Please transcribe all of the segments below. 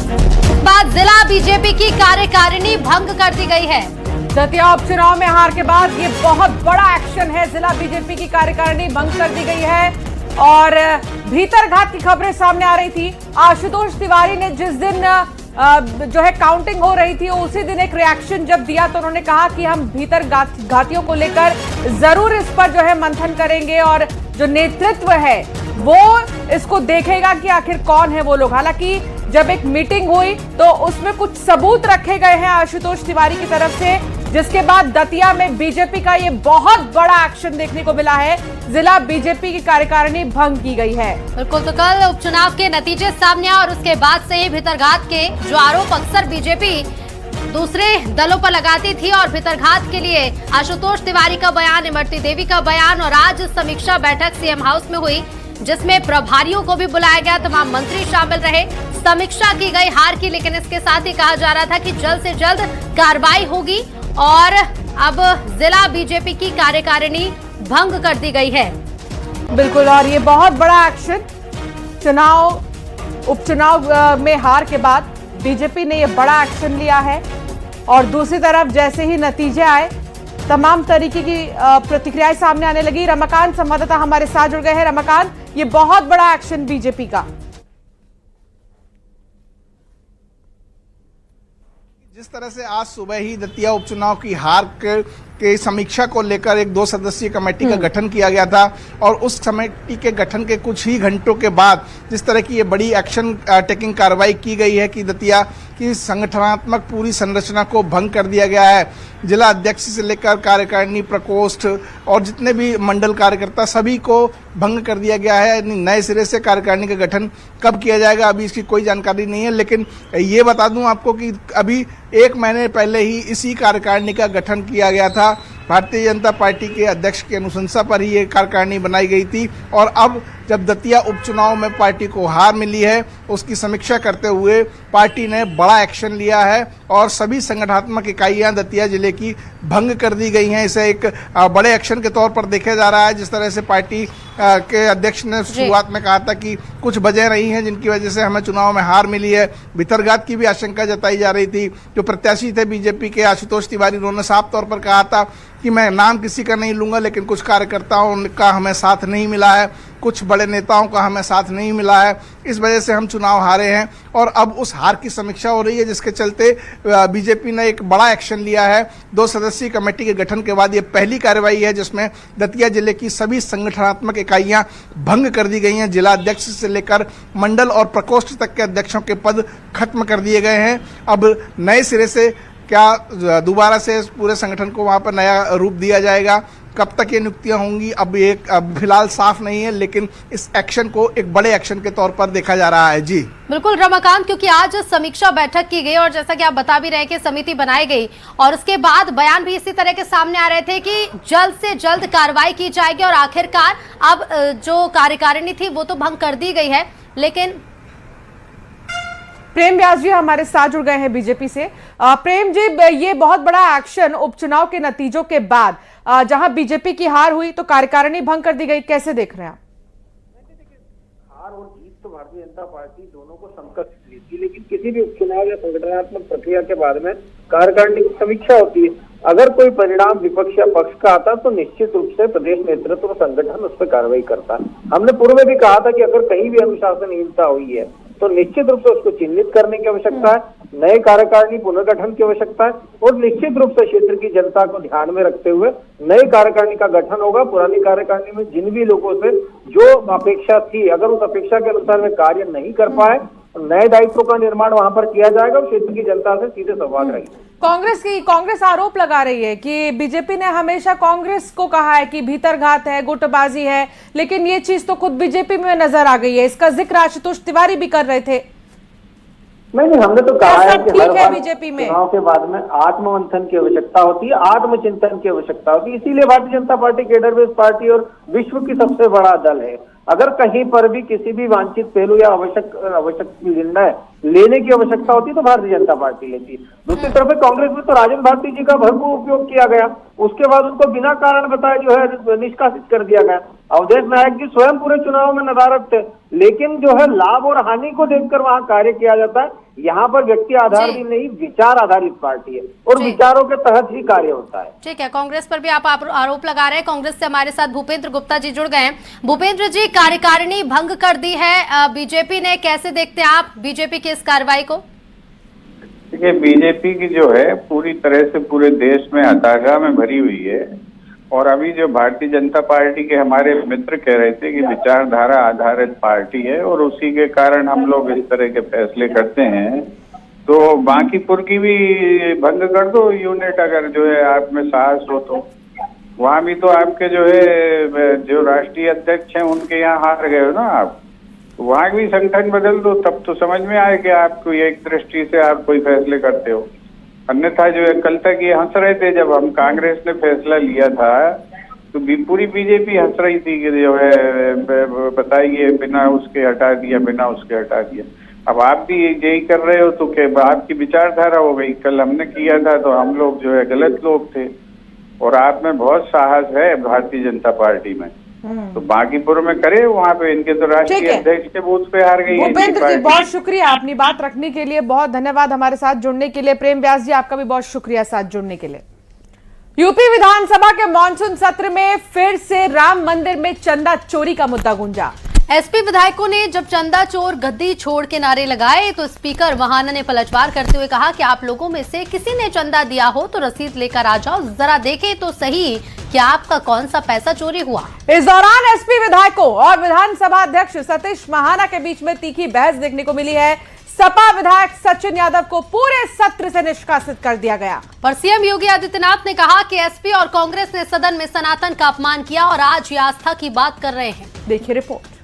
बाद जिला बीजेपी की कार्यकारिणी भंग कर दी गई है। दतिया उपचुनाव में हार के बाद ये बहुत बड़ा एक्शन है। जिला बीजेपी की कार्यकारिणी भंग कर दी गई है और भीतरघात की खबरें सामने आ रही थी। आशुतोष तिवारी ने जिस दिन जो है काउंटिंग हो रही थी उसी दिन एक रिएक्शन जब दिया तो उन्होंने कहा कि हम भीतर घातियों को लेकर जरूर इस पर जो है मंथन करेंगे और जो नेतृत्व है वो इसको देखेगा कि आखिर कौन है वो लोग। हालांकि जब एक मीटिंग हुई तो उसमें कुछ सबूत रखे गए हैं आशुतोष तिवारी की तरफ से, जिसके बाद दतिया में बीजेपी का ये बहुत बड़ा एक्शन देखने को मिला है। जिला बीजेपी की कार्यकारिणी भंग की गई है। बिल्कुल, तो कल उपचुनाव के नतीजे सामने आए और उसके बाद से ही भीतरघात के जो आरोप अक्सर बीजेपी दूसरे दलों पर लगाती थी और भीतरघात के लिए आशुतोष तिवारी का बयान, इमरती देवी का बयान और आज समीक्षा बैठक सीएम हाउस में हुई जिसमें प्रभारियों को भी बुलाया गया, तमाम मंत्री शामिल रहे, समीक्षा की गई हार की। लेकिन इसके साथ ही कहा जा रहा था कि जल्द से जल्द कार्रवाई होगी और अब जिला बीजेपी की कार्यकारिणी भंग कर दी गई है। बिल्कुल, और ये बहुत बड़ा एक्शन उपचुनाव में हार के बाद बीजेपी ने ये बड़ा एक्शन लिया है और दूसरी तरफ जैसे ही नतीजे आए तमाम तरीके की प्रतिक्रियाएं सामने आने लगी। रमाकांत संवाददाता हमारे साथ जुड़ गए हैं। रमाकांत, ये बहुत बड़ा एक्शन बीजेपी का। जिस तरह से आज सुबह ही दतिया उपचुनाव की हार के समीक्षा को लेकर एक 2 सदस्यीय कमेटी का गठन किया गया था और उस कमेटी के गठन के कुछ ही घंटों के बाद जिस तरह की ये बड़ी एक्शन टेकिंग कार्रवाई की गई है कि दतिया की संगठनात्मक पूरी संरचना को भंग कर दिया गया है। जिला अध्यक्ष से लेकर कार्यकारिणी प्रकोष्ठ और जितने भी मंडल कार्यकर्ता सभी को भंग कर दिया गया है। नए सिरे से कार्यकारिणी का गठन कब किया जाएगा अभी इसकी कोई जानकारी नहीं है, लेकिन ये बता दूं आपको कि अभी 1 महीने पहले ही इसी कार्यकारिणी का गठन किया गया था। भारतीय जनता पार्टी के अध्यक्ष की अनुशंसा पर ही ये कार्यकारिणी बनाई गई थी और अब जब दतिया उपचुनाव में पार्टी को हार मिली है उसकी समीक्षा करते हुए पार्टी ने बड़ा एक्शन लिया है और सभी संगठनात्मक इकाइयां दतिया जिले की भंग कर दी गई हैं। इसे एक बड़े एक्शन के तौर पर देखा जा रहा है। जिस तरह से पार्टी के अध्यक्ष ने शुरुआत में कहा था कि कुछ वजह रही हैं जिनकी वजह से हमें चुनाव में हार मिली है। भीतरघात की भी आशंका जताई जा रही थी। जो प्रत्याशी थे बीजेपी के आशुतोष तिवारी, उन्होंने साफ तौर पर कहा था कि मैं नाम किसी का नहीं लूंगा, लेकिन कुछ कार्यकर्ताओं का हमें साथ नहीं मिला है, कुछ बड़े नेताओं का हमें साथ नहीं मिला है, इस वजह से हम चुनाव हारे हैं। और अब उस हार की समीक्षा हो रही है जिसके चलते बीजेपी ने एक बड़ा एक्शन लिया है। 2 सदस्यीय कमेटी के गठन के बाद ये पहली कार्रवाई है जिसमें दतिया जिले की सभी संगठनात्मक इकाइयां भंग कर दी गई हैं। जिला अध्यक्ष से लेकर मंडल और प्रकोष्ठ तक के अध्यक्षों के पद खत्म कर दिए गए हैं। अब नए सिरे से क्या दोबारा से पूरे संगठन को वहां पर नया रूप दिया जाएगा, कब तक ये नियुक्तियां होंगी अब फिलहाल साफ नहीं है, लेकिन इस एक्शन को एक बड़े एक्शन के तौर पर देखा जा रहा है। जी बिल्कुल रमाकांत, क्योंकि आज समीक्षा बैठक की गई और जैसा कि आप बता भी रहे हैं कि समिति बनाई गई और उसके बाद बयान भी इसी तरह के सामने आ रहे थे कि जल्द से जल्द कार्रवाई की जाएगी और आखिरकार अब जो कार्यकारिणी थी वो तो भंग कर दी गई है। लेकिन प्रेम व्यास जी हमारे साथ जुड़ गए हैं बीजेपी से। प्रेम जी, ये बहुत बड़ा एक्शन उपचुनाव के नतीजों के बाद जहां बीजेपी की हार हुई तो कार्यकारिणी भंग कर दी गई, कैसे देख रहे हैं आप? हार और जीत तो भारतीय जनता पार्टी दोनों को संकट ली थी, लेकिन किसी भी उपचुनाव या संगठनात्मक प्रक्रिया के बाद में कार्यकारिणी की समीक्षा होती है। अगर कोई परिणाम विपक्ष या पक्ष का आता तो निश्चित रूप से प्रदेश नेतृत्व और संगठन उस पर कार्रवाई करता है। हमने पूर्व में भी कहा था कि अगर कहीं भी अनुशासनहीनता हुई है तो निश्चित रूप से उसको चिन्हित करने की आवश्यकता है, नए कार्यकारिणी पुनर्गठन की आवश्यकता है और निश्चित रूप से क्षेत्र की जनता को ध्यान में रखते हुए नई कार्यकारिणी का गठन होगा। पुरानी कार्यकारिणी में जिन भी लोगों से जो अपेक्षा थी, अगर उस अपेक्षा के अनुसार वे कार्य नहीं कर पाए, नए दायित्वों का निर्माण वहां पर किया जाएगा और क्षेत्र की जनता से सीधे संवाद रहेगा। कांग्रेस आरोप लगा रही है कि बीजेपी ने हमेशा कांग्रेस को कहा है कि भीतरघात है, गुटबाजी है, लेकिन ये चीज तो खुद बीजेपी में नजर आ गई है। इसका जिक्र आशुतोष तिवारी भी कर रहे थे। नहीं, हमने तो कहा है कि हर बार बीजेपी में चुनाव के बाद में आत्ममंथन की आवश्यकता होती है, आत्मचिंतन की आवश्यकता होती है। इसीलिए Bharatiya Janata party cadre base party और विश्व की सबसे बड़ा दल है। अगर कहीं पर भी किसी भी वांछित पहलू या आवश्यक निर्णय लेने की आवश्यकता होती है तो भारतीय जनता पार्टी लेती है। दूसरी तरफ कांग्रेस में तो राजन भारती जी का भरपूर उपयोग किया गया। उसके बाद उनको बिना कारण बताए जो है निष्कासित कर दिया गया। अवधेश नायक जी स्वयं पूरे चुनाव में नदारद थे, लेकिन जो है लाभ और हानि को देखकर वहां कार्य किया जाता है। यहाँ पर व्यक्ति आधारित नहीं, विचार आधारित पार्टी है और विचारों के तहत ही कार्य होता है। ठीक है, कांग्रेस पर भी आप आरोप लगा रहे हैं। कांग्रेस से हमारे साथ भूपेंद्र गुप्ता जी जुड़ गए हैं। भूपेंद्र जी, कार्यकारिणी भंग कर दी है बीजेपी ने, कैसे देखते हैं आप बीजेपी की इस कार्रवाई को? देखिए, बीजेपी की जो है पूरी तरह से पूरे देश में हताशा में भरी हुई है। और अभी जो भारतीय जनता पार्टी के हमारे मित्र कह रहे थे कि विचारधारा आधारित पार्टी है और उसी के कारण हम लोग इस तरह के फैसले करते हैं, तो बांकीपुर की भी भंग कर दो यूनिट, अगर जो है आप में साहस हो तो। वहां भी तो आपके जो है जो राष्ट्रीय अध्यक्ष हैं उनके यहाँ हार गए हो ना आप, वहां भी संगठन बदल दो, तब तो समझ में आए कि आपको एक दृष्टि से आप कोई फैसले करते हो। अन्यथा जो है कल तक ये हंस रहे थे, जब हम कांग्रेस ने फैसला लिया था तो पूरी बीजेपी हंस रही थी कि जो है बताइए बिना उसके हटा दिया, बिना उसके हटा दिया। अब आप भी यही कर रहे हो तो क्या आपकी विचारधारा हो गई? कल हमने किया था तो हम लोग जो है गलत लोग थे, और आप में बहुत साहस है भारतीय जनता पार्टी में, तो बांकीपुर में करे, वहाँ पे इनके तो राष्ट्रीय अध्यक्ष के बूथ पे हार गई। भूपेंद्र जी, बहुत शुक्रिया अपनी बात रखने के लिए, बहुत धन्यवाद हमारे साथ जुड़ने के लिए। प्रेम व्यास जी, आपका भी बहुत शुक्रिया साथ जुड़ने के लिए। यूपी विधानसभा के मानसून सत्र में फिर से राम मंदिर में चंदा चोरी का मुद्दा गूंजा। एसपी विधायकों ने जब चंदा चोर गद्दी छोड़ के नारे लगाए तो स्पीकर वहाना ने पलटवार करते हुए कहा कि आप लोगों में से किसी ने चंदा दिया हो तो रसीद लेकर आ जाओ, जरा देखें तो सही कि आपका कौन सा पैसा चोरी हुआ। इस दौरान एसपी विधायकों और विधानसभा अध्यक्ष सतीश महाना के बीच में तीखी बहस देखने को मिली है। सपा विधायक सचिन यादव को पूरे सत्र से निष्कासित कर दिया गया। पर सीएम योगी आदित्यनाथ ने कहा कि एसपी और कांग्रेस ने सदन में सनातन का अपमान किया और आज ये आस्था की बात कर रहे हैं। देखिए रिपोर्ट।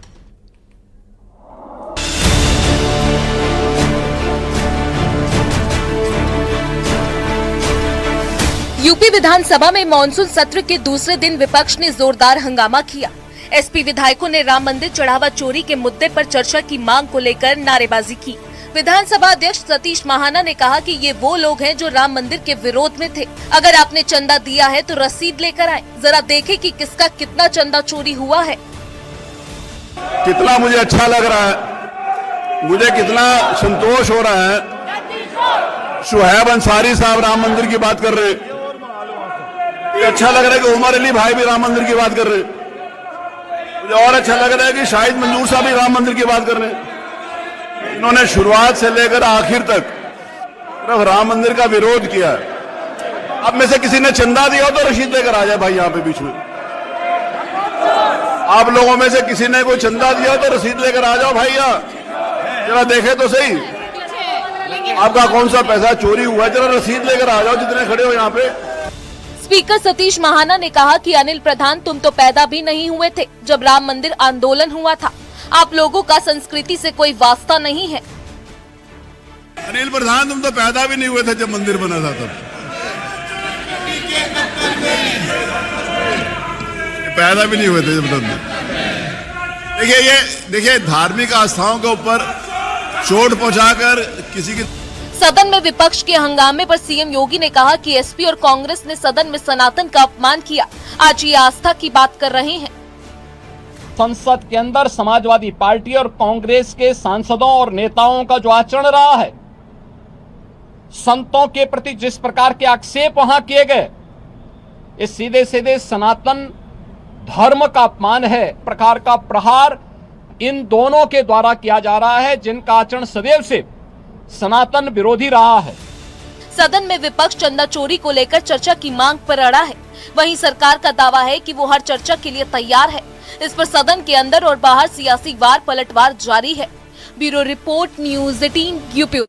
यूपी विधानसभा में मानसून सत्र के दूसरे दिन विपक्ष ने जोरदार हंगामा किया। एसपी विधायकों ने राम मंदिर चढ़ावा चोरी के मुद्दे पर चर्चा की मांग को लेकर नारेबाजी की। विधानसभा अध्यक्ष सतीश महाना ने कहा कि ये वो लोग हैं जो राम मंदिर के विरोध में थे। अगर आपने चंदा दिया है तो रसीद लेकर आए, जरा देखें कि किसका कितना चंदा चोरी हुआ है। कितना मुझे अच्छा लग रहा है, मुझे कितना संतोष हो रहा है। शुहैब अंसारी साहब राम मंदिर की बात कर रहे, अच्छा लग रहा है कि उमर अली भाई भी राम मंदिर की बात कर रहे। मुझे और अच्छा लग रहा है कि शाहिद मंजूर साहब भी राम मंदिर की बात कर रहे हैं। इन्होंने शुरुआत से लेकर आखिर तक सिर्फ राम मंदिर का विरोध किया है। अब में से किसी ने चंदा दिया हो तो रसीद लेकर आ जाए भाई, यहाँ पे बीच में। आप लोगों में से किसी ने कोई चंदा दिया हो तो रसीद लेकर आ जाओ भाई, यहाँ जरा देखे तो सही आपका कौन सा पैसा चोरी हुआ, जरा रसीद लेकर आ जाओ जितने खड़े हो यहाँ पे। स्पीकर सतीश महाना ने कहा कि अनिल प्रधान, तुम तो पैदा भी नहीं हुए थे जब राम मंदिर आंदोलन हुआ था। आप लोगों का संस्कृति से कोई वास्ता नहीं है। अनिल प्रधान, तुम तो पैदा भी नहीं हुए थे जब मंदिर बना था, तब पैदा भी नहीं हुए थे जब मंदिर। देखिए धार्मिक आस्थाओं के ऊपर चोट पहुंचाकर किसी की। सदन में विपक्ष के हंगामे पर सीएम योगी ने कहा कि एसपी और कांग्रेस ने सदन में सनातन का अपमान किया, आज ये आस्था की बात कर रहे हैं। संसद के अंदर समाजवादी पार्टी और कांग्रेस के सांसदों और नेताओं का जो आचरण रहा है, संतों के प्रति जिस प्रकार के आक्षेप वहां किए गए, ये सीधे सीधे सनातन धर्म का अपमान है। प्रकार का प्रहार इन दोनों के द्वारा किया जा रहा है, जिनका आचरण सदैव से सनातन विरोधी रहा है। सदन में विपक्ष चंदा चोरी को लेकर चर्चा की मांग पर अड़ा है। वहीं सरकार का दावा है कि वो हर चर्चा के लिए तैयार है। इस पर सदन के अंदर और बाहर सियासी वार पलटवार जारी है। Bureau report, news 18 UP.